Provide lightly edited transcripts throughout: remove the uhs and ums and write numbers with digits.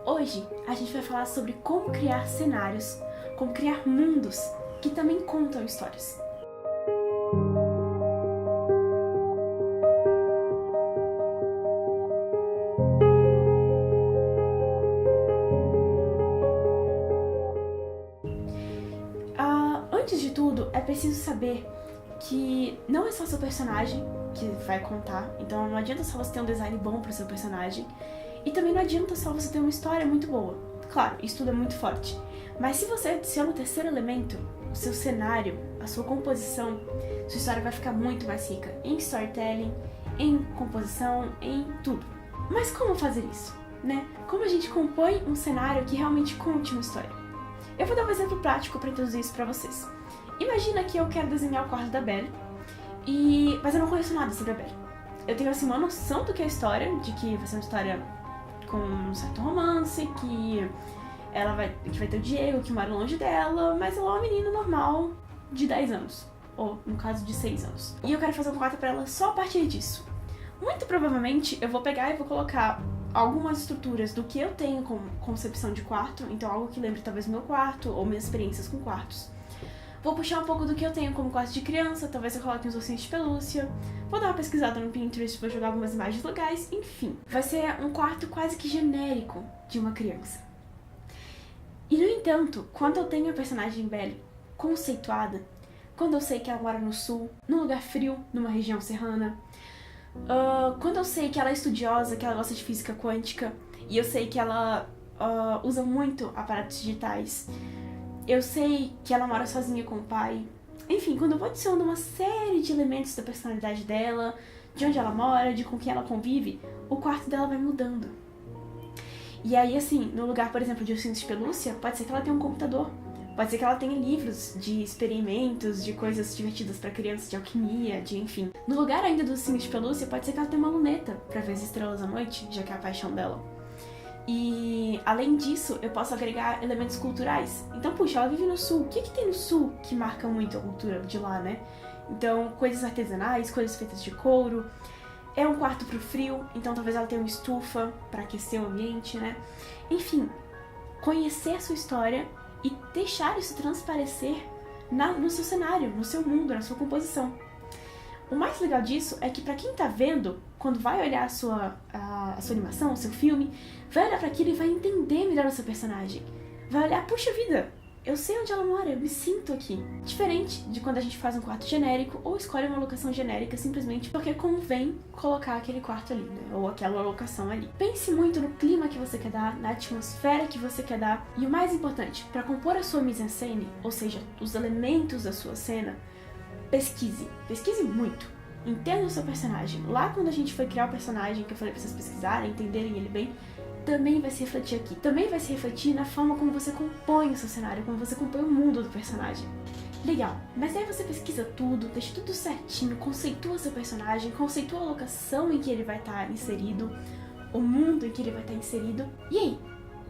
Hoje a gente vai falar sobre como criar cenários, como criar mundos que também contam histórias. Antes de tudo, é preciso saber que não é só seu personagem que vai contar, então não adianta só você ter um design bom para seu personagem, e também não adianta só você ter uma história muito boa. Claro, isso tudo é muito forte, mas se você adiciona o terceiro elemento, o seu cenário, a sua composição, sua história vai ficar muito mais rica em storytelling, em composição, em tudo. Mas como fazer isso, né? Como a gente compõe um cenário que realmente conte uma história? Eu vou dar um exemplo prático para introduzir isso para vocês. Imagina que eu quero desenhar o quarto da Belle, mas eu não conheço nada sobre a Belle. Eu tenho assim uma noção do que é a história, de que vai ser uma história com um certo romance, que vai ter o Diego, que mora longe dela, mas ela é uma menina normal de 10 anos, ou no caso de 6 anos. E eu quero fazer um quarto pra ela só a partir disso. Muito provavelmente eu vou pegar e vou colocar algumas estruturas do que eu tenho como concepção de quarto, então algo que lembre talvez meu quarto, ou minhas experiências com quartos. Vou puxar um pouco do que eu tenho como quarto de criança, talvez eu coloque uns ossinhos de pelúcia. Vou dar uma pesquisada no Pinterest, vou jogar algumas imagens legais, enfim. Vai ser um quarto quase que genérico de uma criança. E no entanto, quando eu tenho a personagem Belle conceituada, quando eu sei que ela mora no sul, num lugar frio, numa região serrana, quando eu sei que ela é estudiosa, que ela gosta de física quântica, e eu sei que ela usa muito aparatos digitais, eu sei que ela mora sozinha com o pai. Enfim, quando eu vou adicionando uma série de elementos da personalidade dela, de onde ela mora, de com quem ela convive, o quarto dela vai mudando. E aí, assim, no lugar, por exemplo, de ursinhos de pelúcia, pode ser que ela tenha um computador. Pode ser que ela tenha livros de experimentos, de coisas divertidas pra crianças, de alquimia, enfim. No lugar ainda dos ursinhos de pelúcia, pode ser que ela tenha uma luneta pra ver as estrelas à noite, já que é a paixão dela. E, além disso, eu posso agregar elementos culturais. Então, puxa, ela vive no sul. O que tem no sul que marca muito a cultura de lá, né? Então, coisas artesanais, coisas feitas de couro. É um quarto pro frio, então talvez ela tenha uma estufa pra aquecer o ambiente, né? Enfim, conhecer a sua história e deixar isso transparecer no seu cenário, no seu mundo, na sua composição. O mais legal disso é que pra quem tá vendo, quando vai olhar a sua animação, o seu filme, vai olhar pra aquilo e vai entender melhor o seu personagem. Vai olhar, puxa vida, eu sei onde ela mora, eu me sinto aqui. Diferente de quando a gente faz um quarto genérico ou escolhe uma locação genérica simplesmente porque convém colocar aquele quarto ali, né? Ou aquela locação ali. Pense muito no clima que você quer dar, na atmosfera que você quer dar. E o mais importante, para compor a sua mise-en-scène, ou seja, os elementos da sua cena, pesquise muito. Entenda o seu personagem. Lá quando a gente foi criar o personagem, que eu falei pra vocês pesquisarem, entenderem ele bem, também vai se refletir aqui. Também vai se refletir na forma como você compõe o seu cenário, como você compõe o mundo do personagem. Legal, mas aí você pesquisa tudo, deixa tudo certinho, conceitua seu personagem, conceitua a locação em que ele vai estar inserido, o mundo em que ele vai estar inserido. E aí,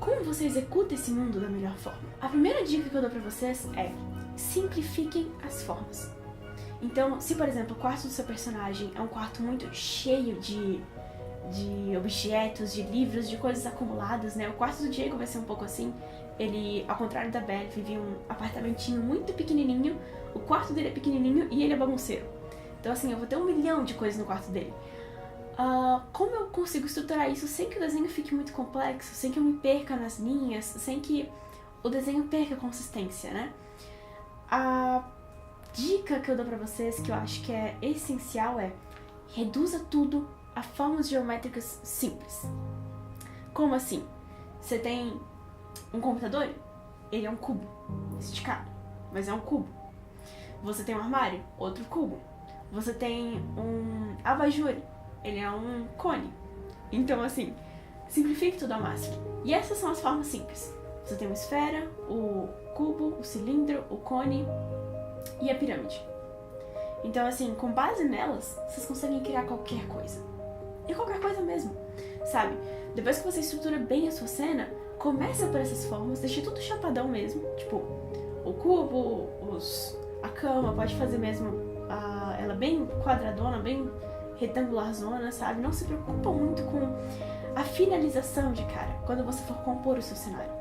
como você executa esse mundo da melhor forma? A primeira dica que eu dou pra vocês é: simplifiquem as formas. Então, se por exemplo o quarto do seu personagem é um quarto muito cheio de objetos, de livros, de coisas acumuladas, né? O quarto do Diego vai ser um pouco assim. Ele, ao contrário da Belle, vive em um apartamentinho muito pequenininho, o quarto dele é pequenininho e ele é bagunceiro. Então assim, eu vou ter 1 milhão de coisas no quarto dele. Como eu consigo estruturar isso sem que o desenho fique muito complexo, sem que eu me perca nas linhas, sem que o desenho perca a consistência, né? A dica que eu dou pra vocês, que eu acho que é essencial, é: reduza tudo a formas geométricas simples. Como assim? Você tem um computador, ele é um cubo esticado, mas é um cubo. Você tem um armário, outro cubo. Você tem um abajur, ele é um cone. Então assim, simplifique tudo ao máximo. E essas são as formas simples. Você tem uma esfera, o cubo, o cilindro, o cone e a pirâmide. Então assim, com base nelas, vocês conseguem criar qualquer coisa. E qualquer coisa mesmo, sabe? Depois que você estrutura bem a sua cena, começa por essas formas, deixa tudo chapadão mesmo. Tipo, o cubo, a cama, pode fazer mesmo ela bem quadradona, bem retangularzona, sabe? Não se preocupa muito com a finalização de cara, quando você for compor o seu cenário.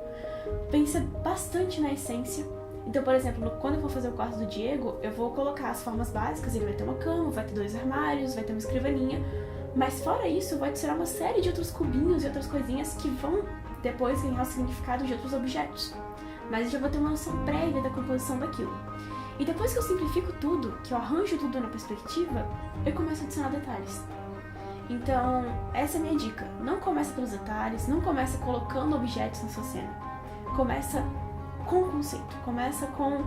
Pensa bastante na essência. Então, por exemplo, quando eu for fazer o quarto do Diego, eu vou colocar as formas básicas, ele vai ter uma cama, vai ter 2 armários, vai ter uma escrivaninha, mas fora isso, eu vou adicionar uma série de outros cubinhos e outras coisinhas que vão depois ganhar o significado de outros objetos. Mas eu já vou ter uma noção prévia da composição daquilo. E depois que eu simplifico tudo, que eu arranjo tudo na perspectiva, eu começo a adicionar detalhes. Então, essa é a minha dica. Não começa pelos detalhes, não começa colocando objetos na sua cena. Começa com o conceito, começa com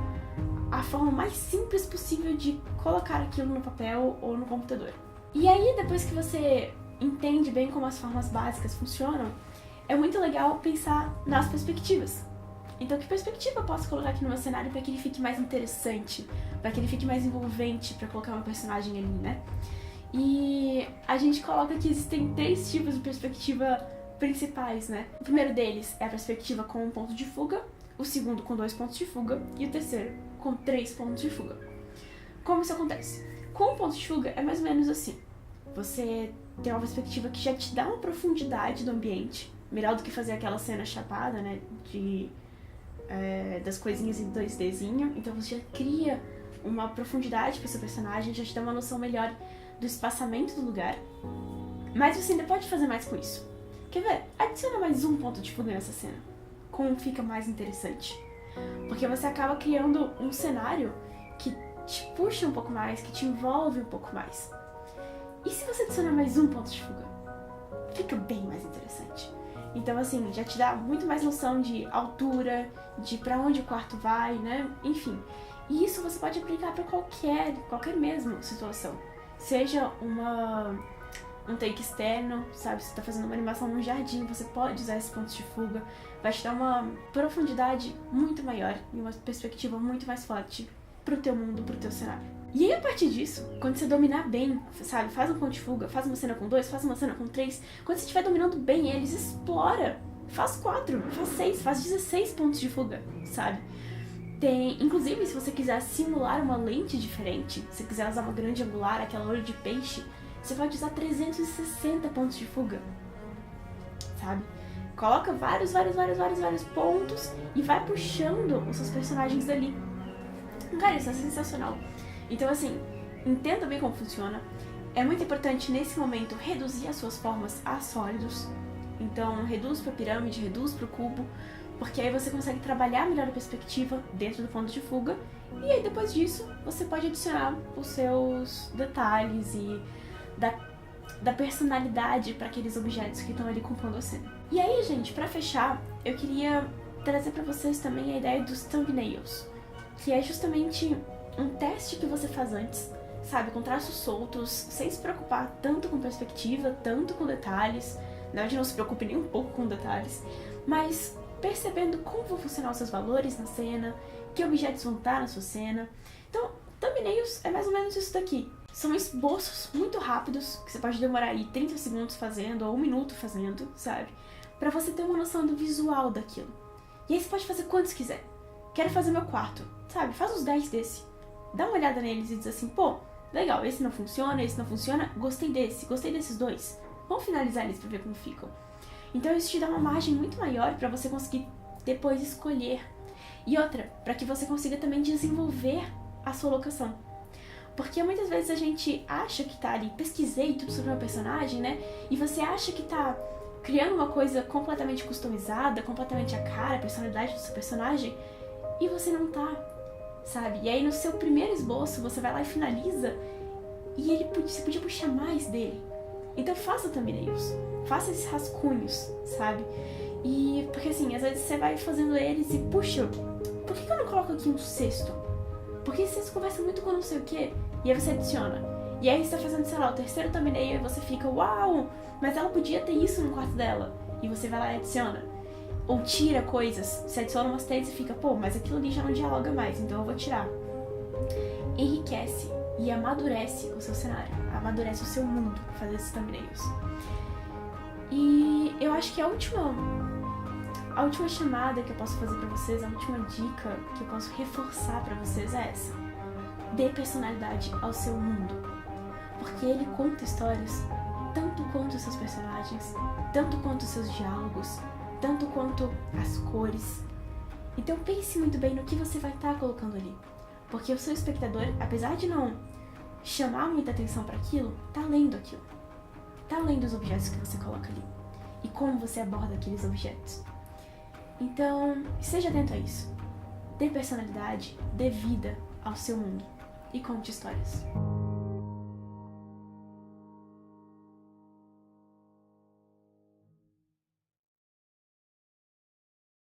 a forma mais simples possível de colocar aquilo no papel ou no computador. E aí, depois que você entende bem como as formas básicas funcionam, é muito legal pensar nas perspectivas. Então, que perspectiva eu posso colocar aqui no meu cenário para que ele fique mais interessante, para que ele fique mais envolvente, para colocar uma personagem ali, né? E a gente coloca que existem 3 tipos de perspectiva principais, né? O primeiro deles é a perspectiva com um ponto de fuga, o segundo com 2 pontos de fuga e o terceiro com 3 pontos de fuga. Como isso acontece? Com um ponto de fuga é mais ou menos assim. Você tem uma perspectiva que já te dá uma profundidade do ambiente, melhor do que fazer aquela cena chapada, né? Das coisinhas em 2Dzinho. Então você já cria uma profundidade para seu personagem, já te dá uma noção melhor do espaçamento do lugar. Mas você ainda pode fazer mais com isso. Quer ver? Adiciona mais um ponto de fuga nessa cena. Como fica mais interessante. Porque você acaba criando um cenário que te puxa um pouco mais, que te envolve um pouco mais. E se você adicionar mais um ponto de fuga? Fica bem mais interessante. Então, assim, já te dá muito mais noção de altura, de pra onde o quarto vai, né? Enfim. E isso você pode aplicar pra qualquer mesmo situação. Seja um take externo, sabe? Se você tá fazendo uma animação num jardim, você pode usar esses pontos de fuga. Vai te dar uma profundidade muito maior e uma perspectiva muito mais forte pro teu mundo, pro teu cenário. E aí, a partir disso, quando você dominar bem, sabe? Faz um ponto de fuga, faz uma cena com 2, faz uma cena com 3. Quando você estiver dominando bem eles, explora. Faz 4, faz 6, faz 16 pontos de fuga, sabe? Inclusive, se você quiser simular uma lente diferente, se quiser usar uma grande angular, aquela olho de peixe, você pode usar 360 pontos de fuga, sabe? Coloca vários pontos e vai puxando os seus personagens dali. Cara, isso é sensacional. Então, assim, entenda bem como funciona. É muito importante, nesse momento, reduzir as suas formas a sólidos. Então, reduz para pirâmide, reduz para o cubo, porque aí você consegue trabalhar melhor a perspectiva dentro do ponto de fuga. E aí, depois disso, você pode adicionar os seus detalhes e da personalidade para aqueles objetos que estão ali compondo a cena. E aí, gente, para fechar, eu queria trazer para vocês também a ideia dos thumbnails, que é justamente um teste que você faz antes, sabe, com traços soltos, sem se preocupar tanto com perspectiva, tanto com detalhes. Na verdade, não se preocupe nem um pouco com detalhes, mas percebendo como vão funcionar os seus valores na cena, que objetos vão estar na sua cena. Então, thumbnails é mais ou menos isso daqui. São esboços muito rápidos, que você pode demorar aí 30 segundos fazendo, ou 1 minuto fazendo, sabe? Pra você ter uma noção do visual daquilo. E aí você pode fazer quantos quiser. Quero fazer meu quarto, sabe? Faz uns 10 desse. Dá uma olhada neles e diz assim, pô, legal, esse não funciona, gostei desses 2. Vamos finalizar eles pra ver como ficam. Então isso te dá uma margem muito maior pra você conseguir depois escolher. E outra, pra que você consiga também desenvolver a sua locação. Porque muitas vezes a gente acha que tá ali, pesquisei tudo sobre uma personagem, né? E você acha que tá criando uma coisa completamente customizada, completamente a cara, a personalidade do seu personagem, e você não tá, sabe? E aí no seu primeiro esboço você vai lá e finaliza, e você podia puxar mais dele. Então faça thumbnails, faça esses rascunhos, sabe? E porque assim, às vezes você vai fazendo eles e puxa, por que eu não coloco aqui um sexto? Porque esse sexto conversa muito com não sei o que, e aí você adiciona. E aí você tá fazendo, sei lá, o terceiro thumbnail e você fica, uau, mas ela podia ter isso no quarto dela. E você vai lá e adiciona. Ou tira coisas, você adiciona umas 3 e fica, pô, mas aquilo ali já não dialoga mais, então eu vou tirar. Enriquece e amadurece o seu cenário, amadurece o seu mundo fazer esses thumbnails. E eu acho que a última chamada que eu posso fazer pra vocês, a última dica que eu posso reforçar pra vocês é essa. Dê personalidade ao seu mundo. Porque ele conta histórias tanto quanto os seus personagens, tanto quanto os seus diálogos, tanto quanto as cores. Então pense muito bem no que você vai estar colocando ali, porque o seu espectador, apesar de não chamar muita atenção para aquilo, tá lendo aquilo, tá lendo os objetos que você coloca ali e como você aborda aqueles objetos. Então, esteja atento a isso. Dê personalidade, dê vida ao seu mundo e conte histórias.